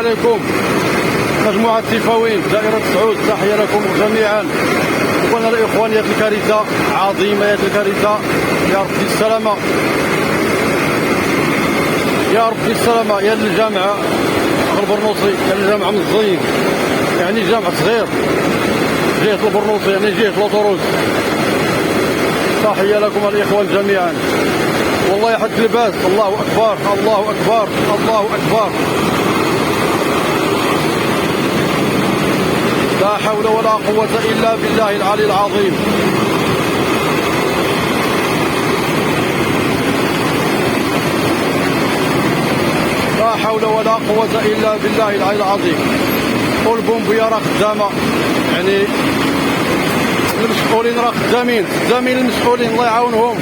عليكم مجموعة سيفاوين دائرة سعود، تحية لكم جميعا. وانا الاخوان يا الكارثة عظيمة، يا الكارثة، يا ربي السلامة، يا ربي السلامة، يا الجامعة البرنوصي، يا الجامعة مزين، يعني جامعة صغير جهة البرنوصي، يعني جهة لوطوروس. تحية لكم الاخوان جميعا، والله حد الباس. الله اكبر، الله اكبر، الله اكبر، لا حول ولا قوة الا بالله العلي العظيم. لا حول ولا قوة الا بالله العلي العظيم. والبومبية راه خدامة، يعني المسؤولين راه خدامين المسؤولين، الله يعاونهم.